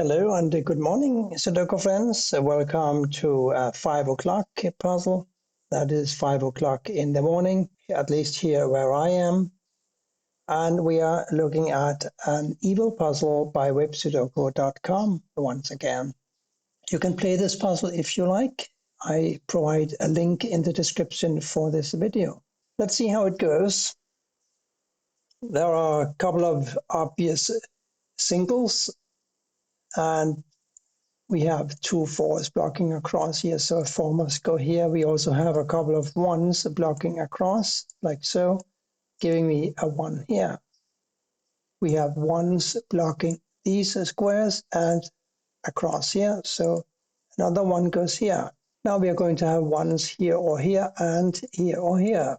Hello and good morning, Sudoku friends. Welcome to 5 o'clock puzzle. That is 5 o'clock in the morning, at least here where I am. And we are looking at an evil puzzle by websudoku.com once again. You can play this puzzle if you like. I provide a link in the description for this video. Let's see how it goes. There are a couple of obvious singles, and we have 2 4s blocking across here, so a 4 must go here. We also have a couple of 1s blocking across, like so, giving me a 1 here. We have 1s blocking these squares and across here, so another 1 goes here. Now we are going to have 1s here or here and here or here.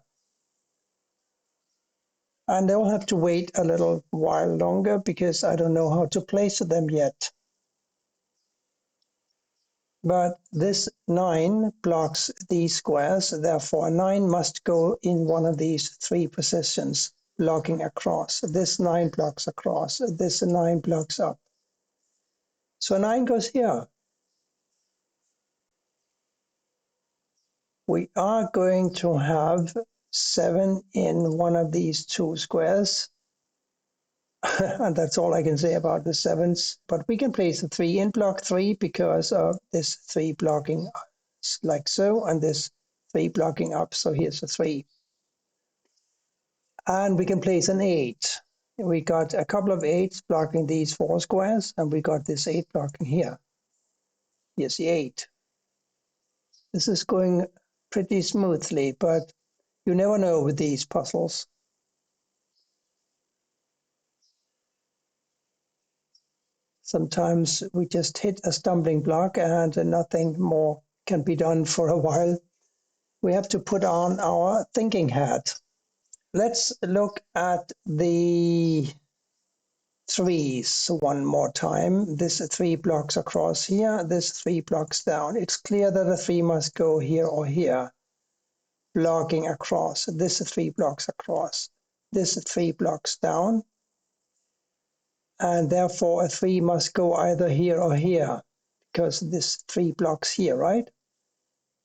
And I will have to wait a little while longer because I don't know how to place them yet. But this 9 blocks these squares, therefore 9 must go in one of these 3 positions, blocking across. This 9 blocks across, this 9 blocks up. So 9 goes here. We are going to have 7 in one of these 2 squares. And that's all I can say about the 7s. But we can place the 3 in block 3 because of this 3 blocking like so, and this 3 blocking up. So here's a 3. And we can place an 8. We got a couple of 8s blocking these 4 squares, and we got this 8 blocking here. Here's the 8. This is going pretty smoothly, but you never know with these puzzles. Sometimes we just hit a stumbling block and nothing more can be done for a while. We have to put on our thinking hat. Let's look at the 3s one more time. This 3 blocks across here, this 3 blocks down. It's clear that a 3 must go here or here, blocking across. This 3 blocks across. This 3 blocks down. And therefore a 3 must go either here or here, because this 3 blocks here, right?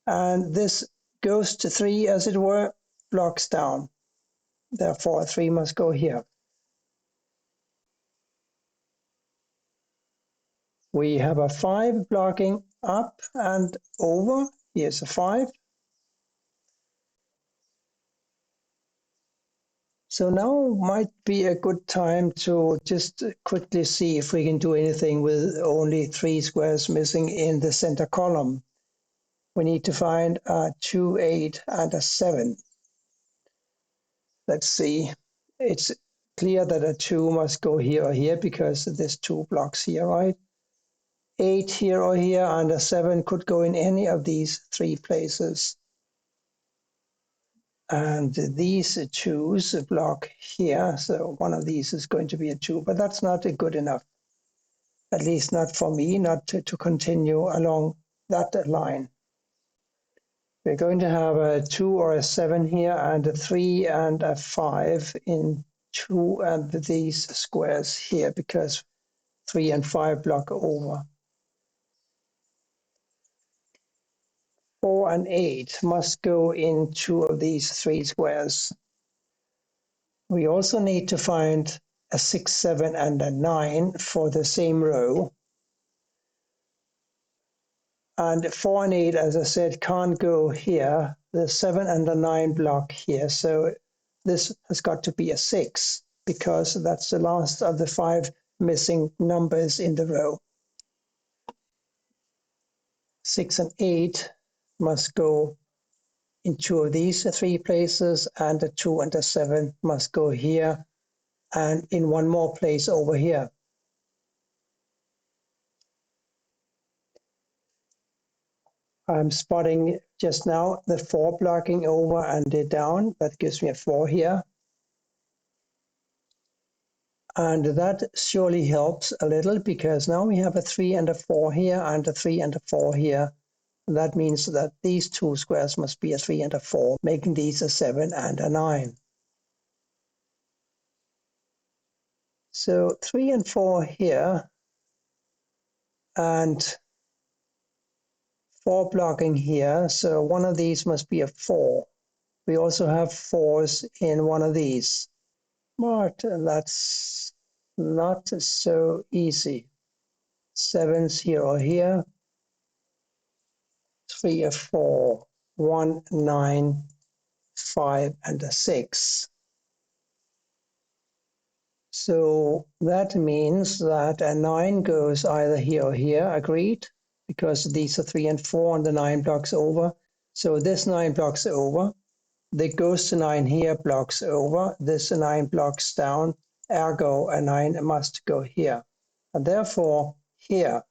And this goes to 3, as it were, blocks down. Therefore a 3 must go here. We have a 5 blocking up and over. Here's a 5. So now might be a good time to just quickly see if we can do anything with only 3 squares missing in the center column. We need to find a 2, 8, and a 7. Let's see. It's clear that a 2 must go here or here because this 2 blocks here, right? 8 here or here, and a 7 could go in any of these 3 places. And these 2s block here, so one of these is going to be a 2, but that's not good enough. At least not for me, not to continue along that line. We're going to have a 2 or a 7 here, and a 3 and a 5 in 2 and these squares here, because 3 and 5 block over. 4 and 8 must go in 2 of these 3 squares. We also need to find a 6, 7, and a 9 for the same row. And 4 and 8, as I said, can't go here. The 7 and the 9 block here. So this has got to be a 6, because that's the last of the 5 missing numbers in the row. 6 and 8 must go in 2 of these 3 places, and the 2 and the 7 must go here and in one more place over here. I'm spotting just now the 4 blocking over and the down. That gives me a 4 here. And that surely helps a little, because now we have a 3 and a 4 here and a 3 and a 4 here. And that means that these 2 squares must be a 3 and a 4, making these a 7 and a 9. So 3 and 4 here and 4 blocking here, so one of these must be a 4. We also have 4s in one of these, but that's not so easy. 7s here or here, 3, a 4, 1, 9, 5, and a 6. So that means that a 9 goes either here or here, agreed, because these are 3 and 4 and the 9 blocks over. So this 9 blocks over. The goes to 9 here blocks over. This 9 blocks down, ergo a 9 must go here. And therefore here.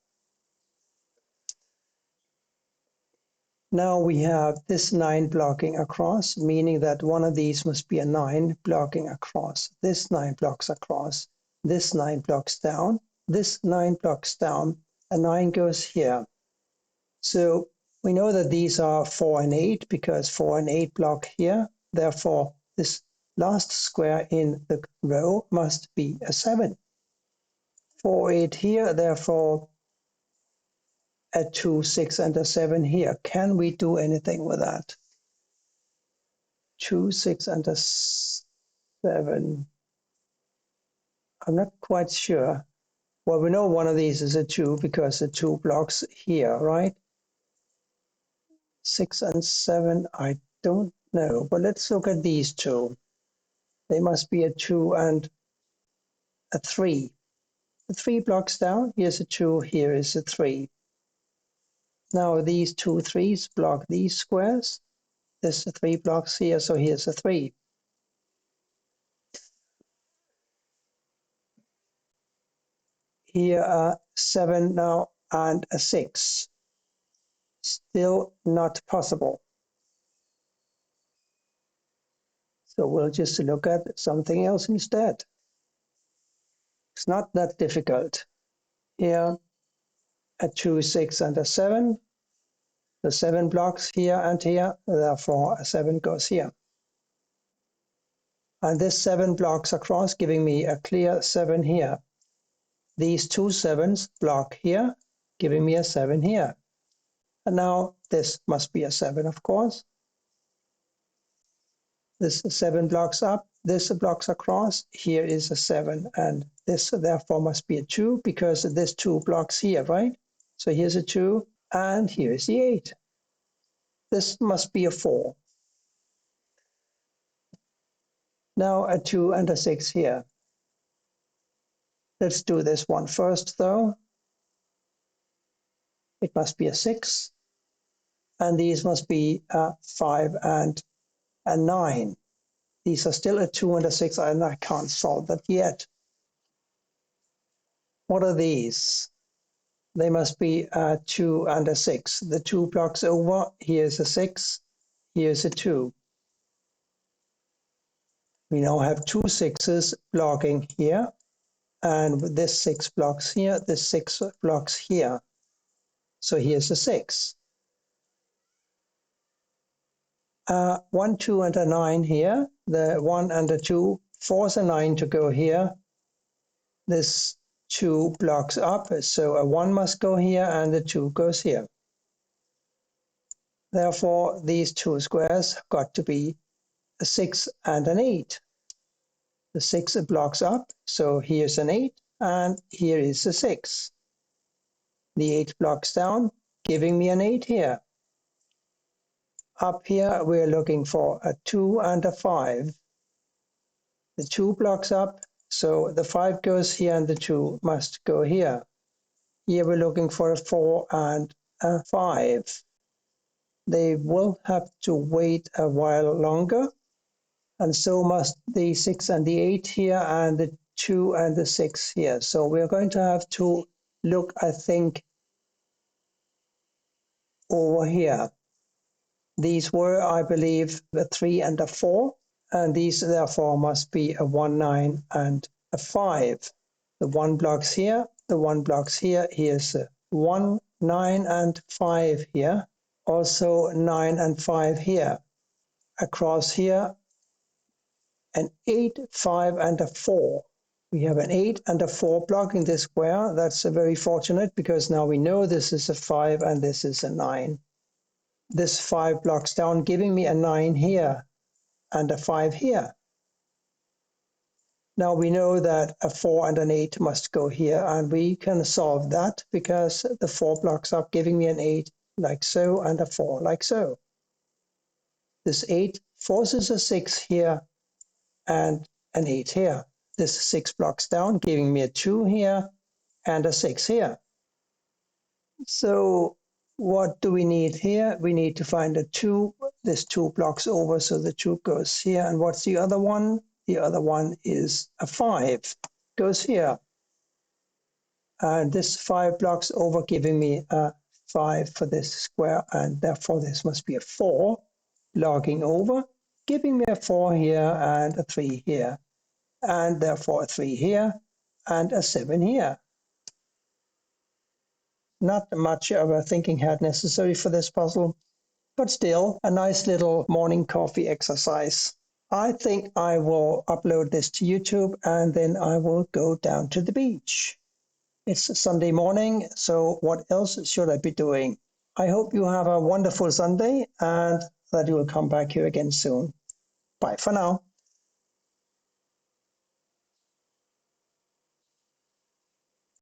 Now we have this 9 blocking across, meaning that one of these must be a 9 blocking across. This 9 blocks across, this 9 blocks down, this 9 blocks down, a 9 goes here. So we know that these are 4 and 8 because 4 and 8 block here. Therefore, this last square in the row must be a 7. 4, 8 here, therefore a 2, 6, and a 7 here. Can we do anything with that? 2, 6, and a 7. I'm not quite sure. Well, we know one of these is a 2 because the 2 blocks here, right? 6 and 7, I don't know. But let's look at these two. They must be a 2 and a 3. The 3 blocks down, here's a 2, here is a 3. Now these 2 3s block these squares. There's 3 blocks here, so here's a 3. Here are 7 now and a 6. Still not possible. So we'll just look at something else instead. It's not that difficult. Here, a 2, 6, and a 7. The 7 blocks here and here, therefore a 7 goes here. And this 7 blocks across, giving me a clear 7 here. These 2 7s block here, giving me a 7 here. And now this must be a 7, of course. This 7 blocks up, this blocks across, here is a 7, and this therefore must be a 2 because this 2 blocks here, right? So here's a 2, and here is the 8. This must be a 4. Now a 2 and a 6 here. Let's do this one first, though. It must be a 6, and these must be a 5 and a 9. These are still a 2 and a 6, and I can't solve that yet. What are these? They must be a 2 and a 6. The 2 blocks over, here's a 6, here's a 2. We now have 2 6s blocking here, and this 6 blocks here, this 6 blocks here. So here's a 6. 1, 2, and a 9 here. The 1 and the 2 force a 9 to go here. This 2 blocks up, so a 1 must go here, and the 2 goes here. Therefore, these 2 squares have got to be a 6 and an 8. The 6 blocks up, so here's an 8, and here is a 6. The 8 blocks down, giving me an 8 here. Up here, we're looking for a 2 and a 5. The 2 blocks up, so the 5 goes here, and the 2 must go here. Here we're looking for a 4 and a 5. They will have to wait a while longer, and so must the 6 and the 8 here, and the 2 and the 6 here. So we're going to have to look, I think, over here. These were, I believe, a 3 and a 4, and these therefore must be a 1, 9, and a 5. The 1 blocks here, the 1 blocks here. Here's a 1, 9, and 5 here. Also 9 and 5 here. Across here, an 8, 5, and a 4. We have an 8 and a 4 blocking this square. That's very fortunate because now we know this is a 5 and this is a 9. This 5 blocks down, giving me a 9 here and a 5 here. Now we know that a 4 and an 8 must go here, and we can solve that because the 4 blocks up, giving me an 8 like so and a 4 like so. This 8 forces a 6 here and an 8 here. This 6 blocks down, giving me a 2 here and a 6 here. So what do we need here? We need to find a 2. This 2 blocks over, so the 2 goes here. And what's the other one? The other one is a 5. Goes here. And this 5 blocks over, giving me a 5 for this square, and therefore this must be a 4 logging over, giving me a 4 here and a 3 here, and therefore a 3 here and a 7 here. Not much of a thinking hat necessary for this puzzle, but still a nice little morning coffee exercise. I think I will upload this to YouTube and then I will go down to the beach. It's Sunday morning, so what else should I be doing? I hope you have a wonderful Sunday and that you will come back here again soon. Bye for now.